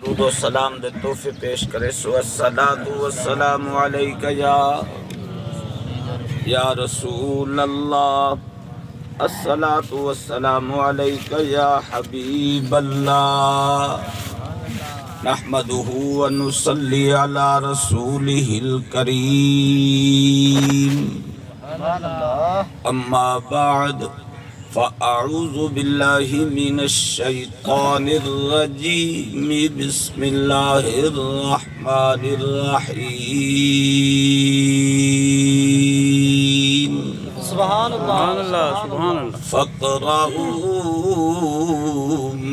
درود و سلام دے تحفے پیش کرے سو الصلاۃ والسلام علیک یا رسول اللہ، الصلاۃ والسلام علیک یا حبیب اللہ، نحمدہ و نصلی علی رسولہ الکریم، اما بعد فأعوذ باللہ من الشیطان الرجیم، بسم اللہ الرحمن الرحیم، سبحان اللہ سبحان اللہ۔ فَاقْرَؤُوا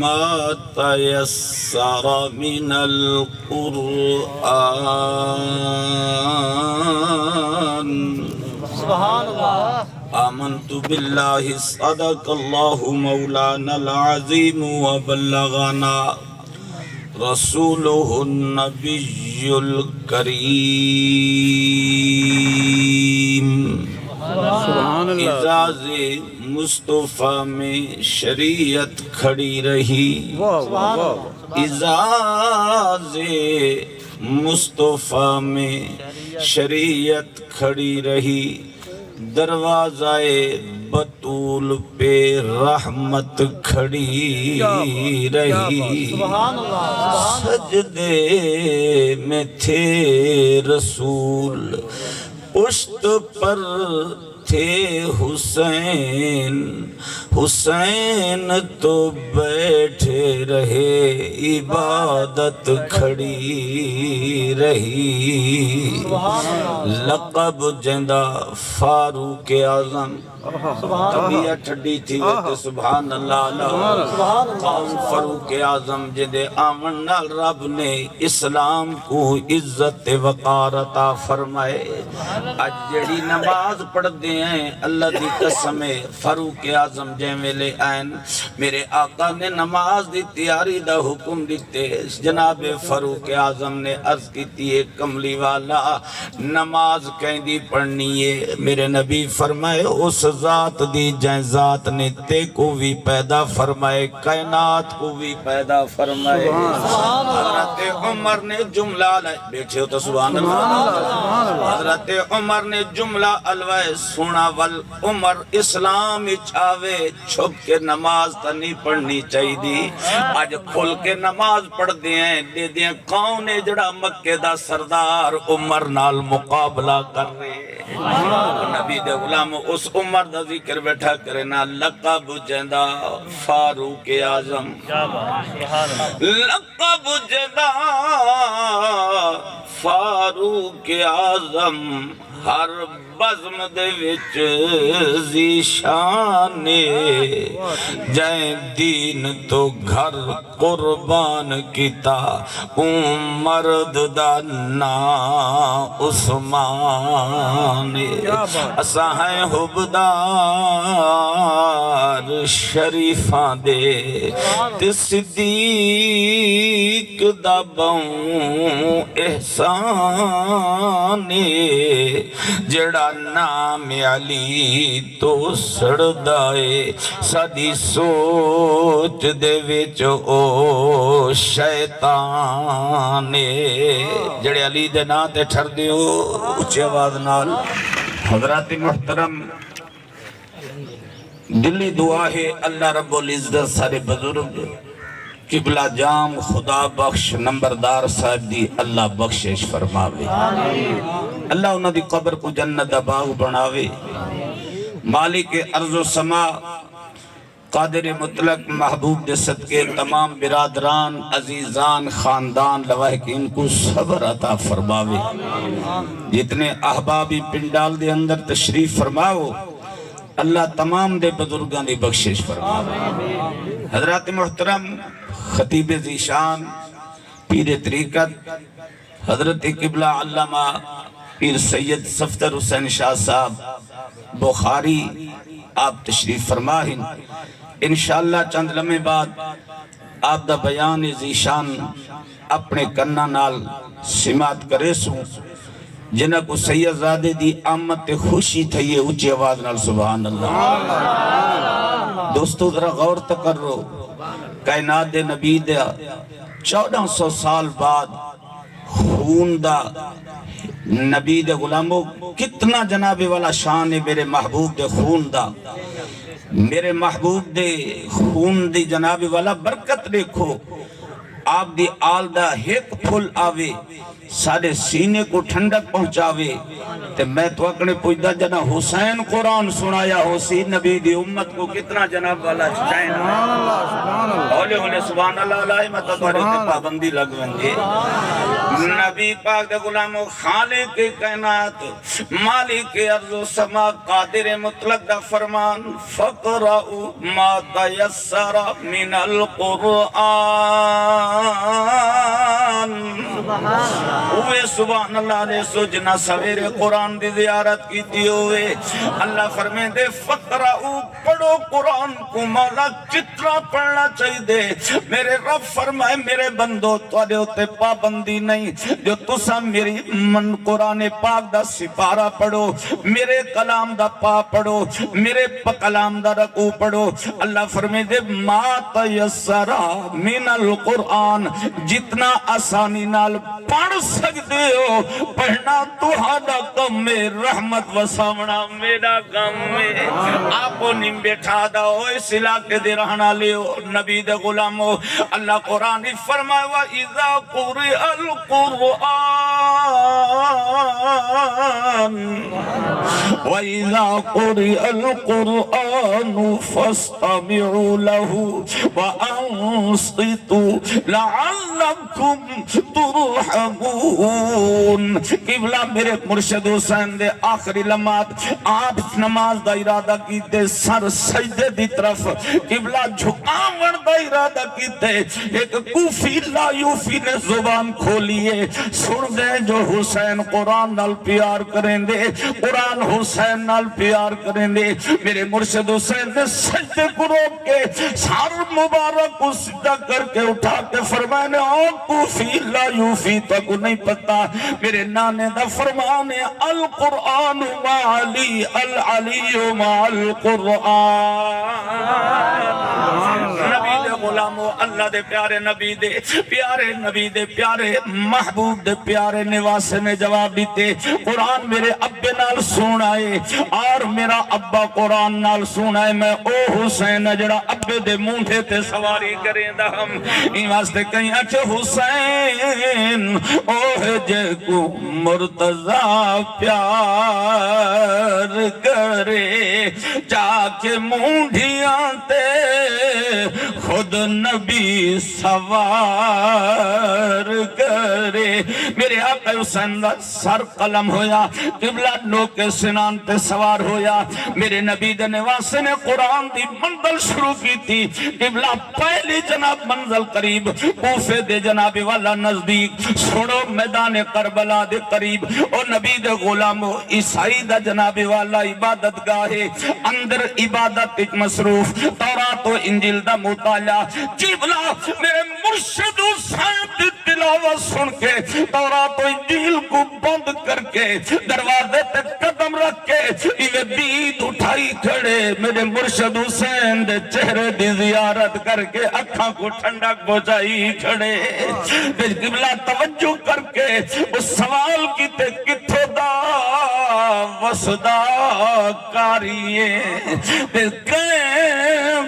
مَا تَيَسَّرَ مِنَ الْقُرْآنِ، سبحان اللہ۔ آمنت باللہ صدق اللہ مولانا العظیم وبلغنا رسولہ النبی الکریم۔ سبحان اللہ۔ اعزاز مصطفیٰ میں شریعت کھڑی رہی، اعزاز مصطفیٰ میں شریعت کھڑی رہی، دروازہ بطول پہ رحمت کھڑی رہی، سجدے میں تھے رسول، پشت پر تھے حسین، حسین تو بیٹھے رہے، عبادت کھڑی رہی، لقب جندہ فاروق اعظم، طبیعت ٹھڈی تھی تے سبحان اللہ، قوم فاروق اعظم جدے آمن نال رب نے اسلام کو عزت وقار عطا فرمائے۔ اج جڑی نماز پڑھ دے ہیں اللہ دی قسم ہے، فاروق اعظم جے ویلے آئین میرے آقا نے نماز دی تیاری دا حکم دیتے، جناب فاروق اعظم نے عرض کیتی ہے کملی والا نماز کہیں دی پڑھنی ہے، میرے نبی فرمائے اس ذات دی جائیں ذات نے تے کو بھی پیدا فرمائے، کائنات کو بھی پیدا فرمائے۔ حضرت عمر نے جملہ لائے، بیٹھے ہو تو سبحان اللہ، حضرت عمر نے جملہ الوائے سونا والعمر اسلام چاہوے چھپ کے نماز تا نہیں پڑھنی چاہی دی، آج کھل کے نماز پڑھ دیں دے دیں کون ہے جڑا مکہ دا سردار عمر نال مقابلہ کر رہے، نبی دے غلام اس عمر دا ذکر بیٹھا کرنا، لقب جندہ فاروق اعظم، لقب جندہ فاروق اعظم، ہر بزم دے وچ ذیشانے، جائیں دین تو گھر قربان کیتا، مرد دا نام عثمان، اساں ہیں حبدار شریفاں دے، تے صدیق دا بہوں احسان، جڑا نام علی تو سڑدائے، سادی سوچ دے وچ او شیطان، جڑے علی دے نا تے ٹھر دیو اچھی آواز نال۔ حضرات محترم دلی دعا ہے اللہ رب العزت سارے بزرگ قبلہ جام خدا بخش نمبردار صاحب دی اللہ بخشش فرماوے، اللہ انہاں دی قبر کو جنت دا باغ بناوے، مالک ارض و سما قادر مطلق محبوب دے صدقے تمام برادران عزیزان خاندان لواحقین کو صبر عطا فرماوے، جتنے احبابی پنڈال دے اندر تشریف فرماؤ اللہ تمام دے بزرگاں دی بخشش فرماوے۔ حضرات محترم خطیب ذیشان پیر طریقت حضرت قبلہ علامہ پیر سید صفدر حسین شاہ صاحب بخاری آپ تشریف فرمائیں، انشاءاللہ چند لمحے بعد آپ دا بیان ذیشان اپنے کنہ نال سماعت کرے سوں، جنہ کو سید زادے دی آمد تے خوشی تھئیے اچھی آواز نال سبحان اللہ۔ دوستو ذرا غور تکرو کائنات دے نبی دے 1400 سال بعد خون دا نبی دے غلاموں کتنا جناب والا شان ہے میرے محبوب دے خون دا میرے محبوب دے خون دی جناب والا برکت دیکھو آپ دی آل دا ایک پھل آوے سارے سینے کو ٹھنڈک پہنچاوے تے میں تو اکنے پوچھتا جنا حسین قرآن سنایا حسین نبی دی امت کو کتنا جناب والا چاہینا ہولے ہولے سبحان اللہ علیہ متدوری تے پابندی لگویں نبی پاک دے غلامو خالق کائنات مالک ارض و سما قادر مطلق دا فرمان فقرأو ما تیسر من القرآن ہوئے سبحان اللہ علیہ سو جنا سویر قرآن دی زیارت کی ہوئے اللہ فرمائے دے فقرأو پڑھو قرآن کو مولا جتنا پڑھنا چاہیے دے میرے رب فرمائے میرے بندو توڑے ہوتے پابندی نہیں جو تسا میری من قرآن پاک دا سپارہ پڑھو میرے کلام دا پا پڑھو میرے کلام دا رکو پڑھو اللہ فرمائے دے ما تیسرہ من القرآن جتنا آسانی نال پڑھ سکتے ہو پڑھنا تو ہادا کم میں رحمت وسامنا میرا کم میں آپو نیم بیٹھا دا ہوئے سلا کے دے رہنا لیو نبی دے غلامو اللہ قرآن فرمائے وَإِذَا قُرِئَ الْقُرْآنُ وَإِذَا قُرِئَ الْقُرْآنُ فَاسْتَمِعُوا لَهُ وَأَنصِتُوا لَعَلَّكُمْ تُرْحَمُونَ قبلہ میرے مرشد حسین دے آخری لمحات آپ نماز دا ارادہ کیتے سر سجدے دی طرف قبلہ جھکاون دا ارادہ کیتے ایک کوفی لا یوفی نے زبان کھولیے سن دے جو حسین قرآن نال پیار کریں دے قرآن حسین نال پیار کریں دے میرے مرشد حسین نے سجدے کو روک کے سار مبارک کو سجدہ کر کے اٹھا کے فرمانے کوفی لا یوفی تک نہیں پتا میرے نانے دا فرمانے القرآن معالی العلی مع القرآن نبی دے غلامو اللہ دے پیارے نبی دے پیارے محبوب دے پیارے نواسے نے جواب دیتے قرآن میرے ابے نال سنائے اور میرا ابا قرآن نال سنائے میں او حسین جڑا ابے دے مونڈے تے سواری کریں دا ہم این واسطے کہیں اچھے حسین اوہ جے کو مرتضی پیار کرے جا کے مونڈیاں تے خود نبی سوار کرے میرے آقا حسین دا سر قلم ہویا قبلہ نوکے سنان تے سوار ہویا میرے نبی دے نواسے نے قرآن دی منزل شروع کی تھی قبلہ پہلی جناب منزل قریب کوفے دے جناب والا نزدیک سنو میدان کربلا دے قریب اور نبی دے غلامو عیسائی دا جناب والا عبادت گاہے اندر عبادت ایک مصروف تورات و انجیل دا مطالعہ قبلہ میرے مرشد حسین دی تلاوت سن کے تورات و انجیل کو بند کر کے دروازے تے قدم رکھ کے یہ دید اٹھائی کھڑے میرے مرشد حسین دے چہرے دی زیارت کر کے اکھاں کو ٹھنڈک بجائی کھڑے قبلہ توجہ کر کے اس سوال کی تے کتھو دا وسدا کاریے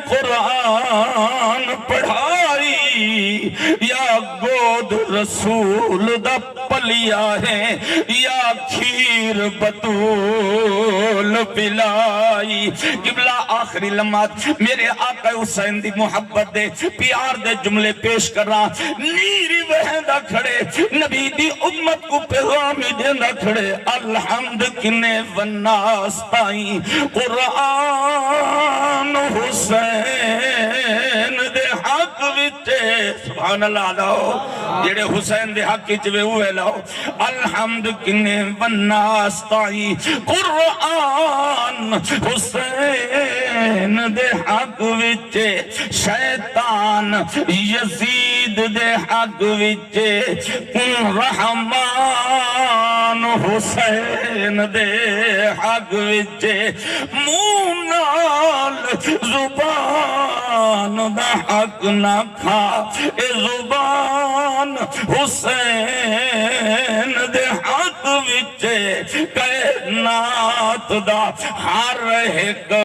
قرآن پڑھائی یا گود رسول دا پلیا ہے یا کھیر بطول پلائی قبلہ آخری لمحات میرے آقا حسین دی محبت دے پیار دے جملے پیش کر رہا نیری وہندہ کھڑے نبی دی امت کو پیغامی دیندہ کھڑے الحمد کنے والناس تائیں قرآن حسین دے حق وچے سبحان اللہ لاؤ جیڑے حسین دے حق وچے ہوئے لاؤ الحمد کنے والناس تائیں قرآن حسین دے حق وچے شیطان یزید دے حق وچے رحمان حسین دے حق وچے مونال زبان دا حق نہ کھا اے زبان حسین دے حق وچ کائنات دا ہر ایک